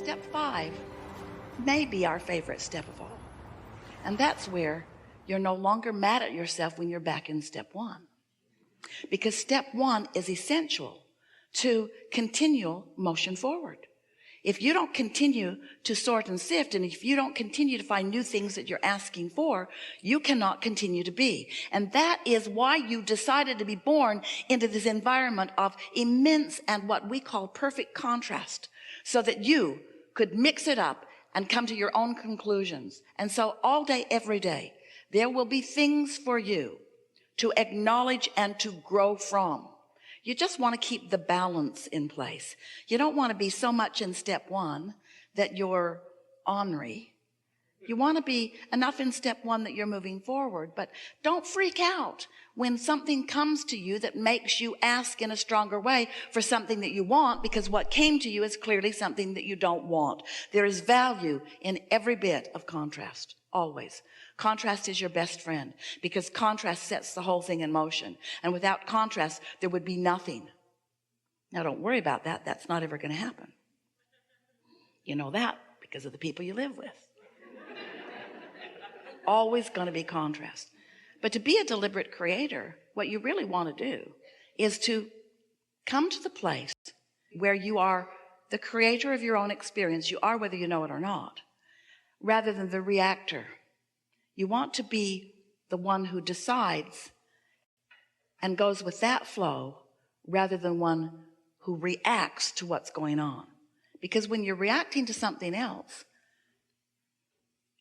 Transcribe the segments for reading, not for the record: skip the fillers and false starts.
step 5 may be our favorite step of all. And that's where you're no longer mad at yourself when you're back in step 1. Because step 1 is essential to continual motion forward. If you don't continue to sort and sift, and if you don't continue to find new things that you're asking for, you cannot continue to be. And that is why you decided to be born into this environment of immense and what we call perfect contrast, so that you could mix it up and come to your own conclusions. And so all day, every day, there will be things for you to acknowledge and to grow from. You just want to keep the balance in place. You don't want to be so much in step 1 that you're ornery. You want to be enough in step 1 that you're moving forward, but don't freak out when something comes to you that makes you ask in a stronger way for something that you want, because what came to you is clearly something that you don't want. There is value in every bit of contrast, always. Contrast is your best friend, because contrast sets the whole thing in motion. And without contrast, there would be nothing. Now, don't worry about that. That's not ever going to happen. You know that because of the people you live with. Always going to be contrast. But to be a deliberate creator, what you really want to do is to come to the place where you are the creator of your own experience. You are whether you know it or not, rather than the reactor. You want to be the one who decides and goes with that flow, rather than one who reacts to what's going on. Because when you're reacting to something else,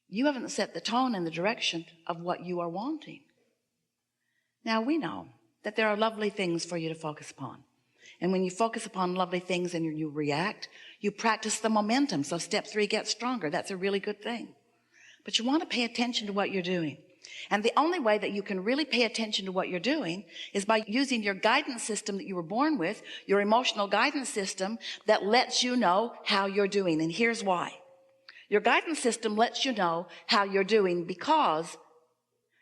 you haven't set the tone and the direction of what you are wanting. Now, we know that there are lovely things for you to focus upon. And when you focus upon lovely things and you react, you practice the momentum. So step 3 gets stronger. That's a really good thing. But you want to pay attention to what you're doing. And the only way that you can really pay attention to what you're doing is by using your guidance system that you were born with, your emotional guidance system that lets you know how you're doing. And here's why. Your guidance system lets you know how you're doing because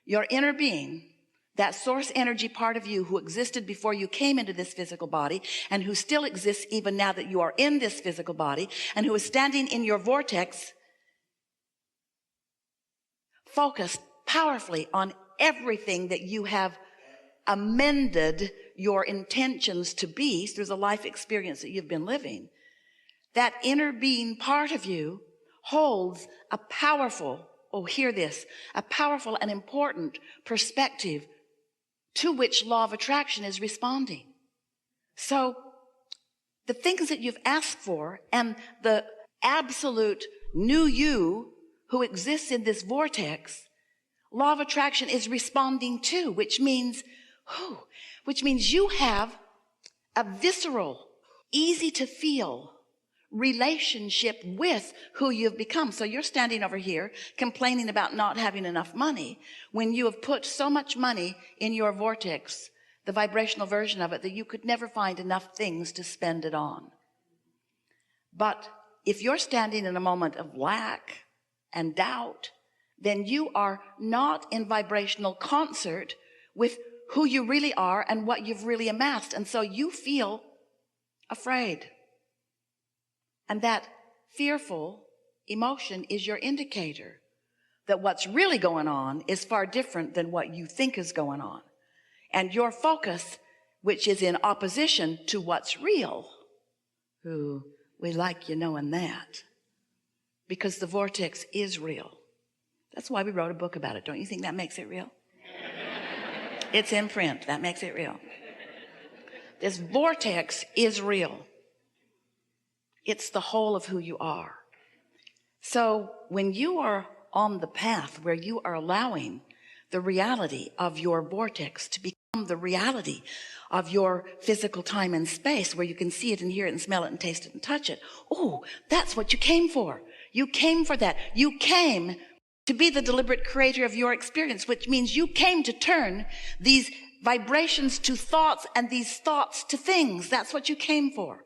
your inner being, that source energy part of you who existed before you came into this physical body and who still exists even now that you are in this physical body and who is standing in your vortex, focused powerfully on everything that you have amended your intentions to be through the life experience that you've been living. That inner being part of you holds a powerful, hear this, a powerful and important perspective to which law of attraction is responding. So the things that you've asked for and the absolute new you who exists in this vortex, law of attraction is responding to, which means you have a visceral, easy to feel relationship with who you've become. So you're standing over here complaining about not having enough money when you have put so much money in your vortex, the vibrational version of it, that you could never find enough things to spend it on. But if you're standing in a moment of lack and doubt, then you are not in vibrational concert with who you really are and what you've really amassed. And so you feel afraid. And that fearful emotion is your indicator that what's really going on is far different than what you think is going on. And your focus, which is in opposition to what's real, we like you knowing that, because the vortex is real. That's why we wrote a book about it. Don't you think that makes it real? It's in print. That makes it real. This vortex is real. It's the whole of who you are. So when you are on the path where you are allowing the reality of your vortex to become the reality of your physical time and space, where you can see it and hear it and smell it and taste it and touch it, that's what you came for. You came for that. You came to be the deliberate creator of your experience, which means you came to turn these vibrations to thoughts and these thoughts to things. That's what you came for.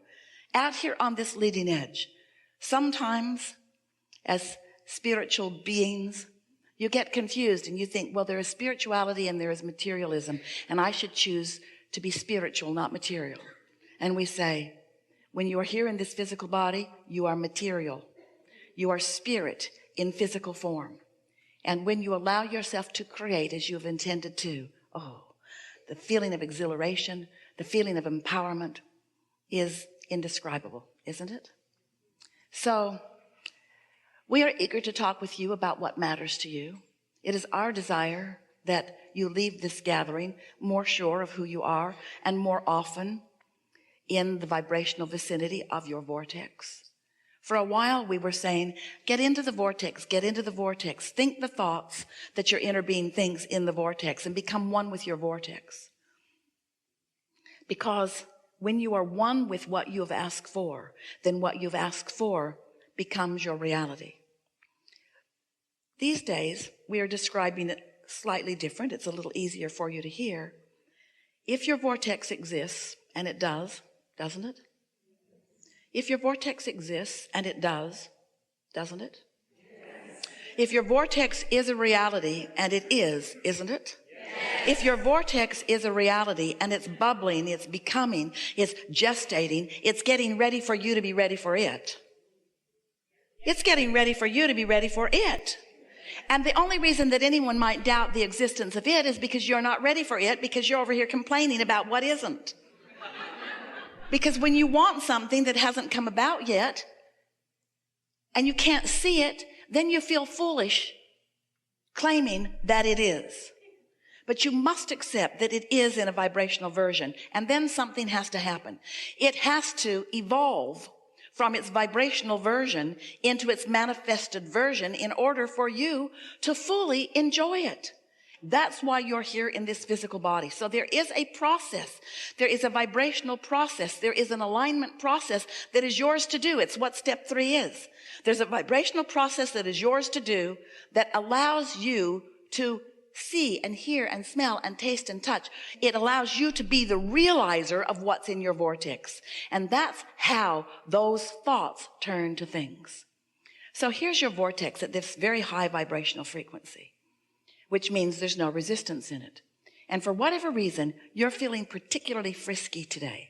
Out here on this leading edge, sometimes as spiritual beings, you get confused and you think, well, there is spirituality and there is materialism, and I should choose to be spiritual, not material. And we say, When you are here in this physical body, you are material. You are spirit in physical form. And when you allow yourself to create as you have intended to, the feeling of exhilaration, the feeling of empowerment is indescribable, isn't it? So we are eager to talk with you about what matters to you. It is our desire that you leave this gathering more sure of who you are and more often in the vibrational vicinity of your vortex. For a while we were saying, get into the vortex, get into the vortex. Think the thoughts that your inner being thinks in the vortex and become one with your vortex. Because when you are one with what you have asked for, then what you've asked for becomes your reality. These days, we are describing it slightly different. It's a little easier for you to hear. If your vortex exists, and it does, doesn't it? If your vortex exists, and it does, doesn't it? Yes. If your vortex is a reality, and it is, isn't it? Yes. If your vortex is a reality, and it's bubbling, it's becoming, it's gestating, it's getting ready for you to be ready for it. It's getting ready for you to be ready for it. And the only reason that anyone might doubt the existence of it is because you're not ready for it, because you're over here complaining about what isn't. Because when you want something that hasn't come about yet, and you can't see it, then you feel foolish claiming that it is. But you must accept that it is in a vibrational version, and then something has to happen. It has to evolve from its vibrational version into its manifested version in order for you to fully enjoy it. That's why you're here in this physical body. So there is a process. There is a vibrational process. There is an alignment process that is yours to do. It's what step 3 is. There's a vibrational process that is yours to do that allows you to see and hear and smell and taste and touch. It allows you to be the realizer of what's in your vortex. And that's how those thoughts turn to things. So here's your vortex at this very high vibrational frequency, which means there's no resistance in it. And for whatever reason, you're feeling particularly frisky today.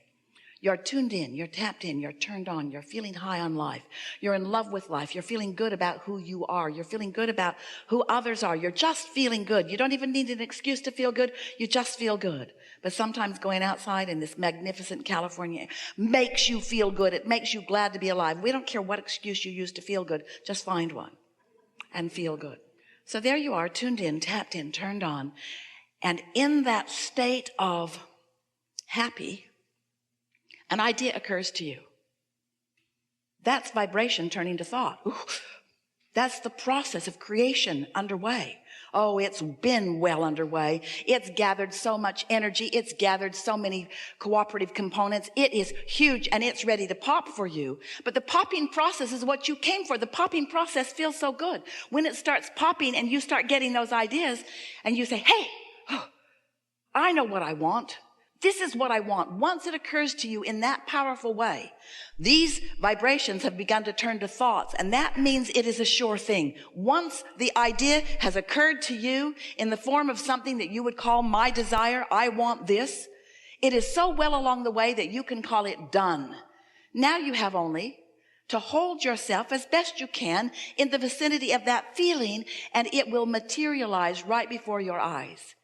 You're tuned in, you're tapped in, you're turned on, you're feeling high on life. You're in love with life. You're feeling good about who you are. You're feeling good about who others are. You're just feeling good. You don't even need an excuse to feel good. You just feel good. But sometimes going outside in this magnificent California makes you feel good. It makes you glad to be alive. We don't care what excuse you use to feel good. Just find one and feel good. So there you are, tuned in, tapped in, turned on. And in that state of happy, an idea occurs to you. That's vibration turning to thought. Ooh, that's the process of creation underway. Oh, it's been well underway. It's gathered so much energy. It's gathered so many cooperative components. It is huge and it's ready to pop for you. But the popping process is what you came for. The popping process feels so good. When it starts popping and you start getting those ideas and you say, hey, I know what I want. This is what I want. Once it occurs to you in that powerful way, these vibrations have begun to turn to thoughts, and that means it is a sure thing. Once the idea has occurred to you in the form of something that you would call my desire, I want this, it is so well along the way that you can call it done. Now you have only to hold yourself as best you can in the vicinity of that feeling, and it will materialize right before your eyes.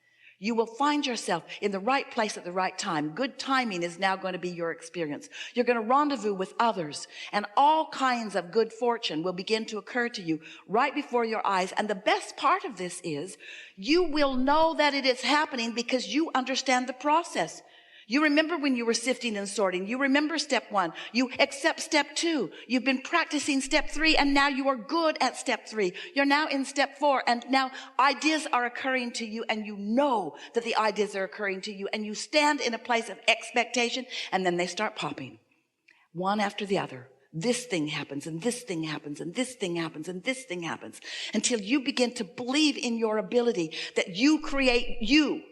You will find yourself in the right place at the right time. Good timing is now going to be your experience. You're going to rendezvous with others, and all kinds of good fortune will begin to occur to you right before your eyes. And the best part of this is you will know that it is happening because you understand the process. You remember when you were sifting and sorting. You remember step 1. You accept step 2. You've been practicing step 3, and now you are good at step 3. You're now in step 4, and now ideas are occurring to you, and you know that the ideas are occurring to you, and you stand in a place of expectation, and then they start popping, one after the other. This thing happens, and this thing happens, and this thing happens, and this thing happens, until you begin to believe in your ability that you create you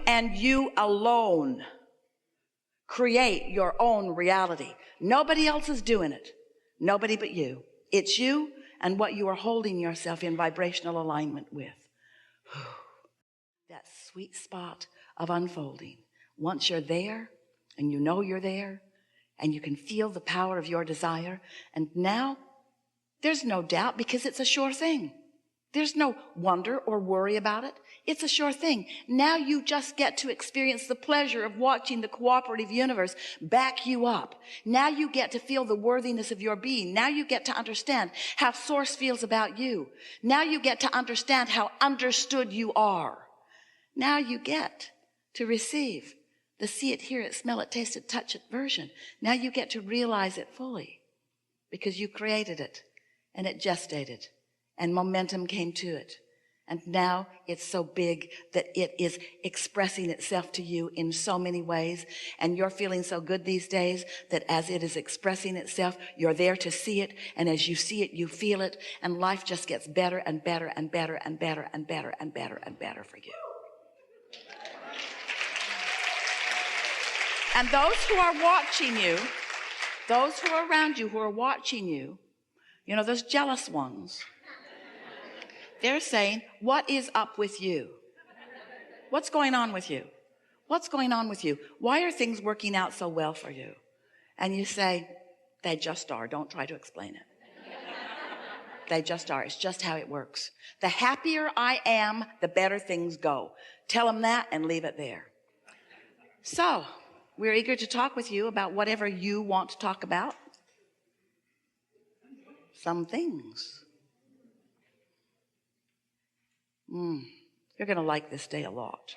and you alone create your own reality. Nobody else is doing it. Nobody but you. It's you and what you are holding yourself in vibrational alignment with. That sweet spot of unfolding. Once you're there, and you know you're there, and you can feel the power of your desire. And now there's no doubt, because it's a sure thing. There's no wonder or worry about it. It's a sure thing. Now you just get to experience the pleasure of watching the cooperative universe back you up. Now you get to feel the worthiness of your being. Now you get to understand how Source feels about you. Now you get to understand how understood you are. Now you get to receive the see it, hear it, smell it, taste it, touch it version. Now you get to realize it fully, because you created it and it gestated and momentum came to it. And now it's so big that it is expressing itself to you in so many ways. And you're feeling so good these days that as it is expressing itself, you're there to see it. And as you see it, you feel it. And life just gets better and better and better and better and better and better and better for you. And those who are watching you, those who are around you, who are watching you, you know, those jealous ones, they're saying, what is up with you? What's going on with you? What's going on with you? Why are things working out so well for you? And you say, they just are. Don't try to explain it. They just are. It's just how it works. The happier I am, the better things go. Tell them that and leave it there. So, we're eager to talk with you about whatever you want to talk about. Some things. You're going to like this day a lot.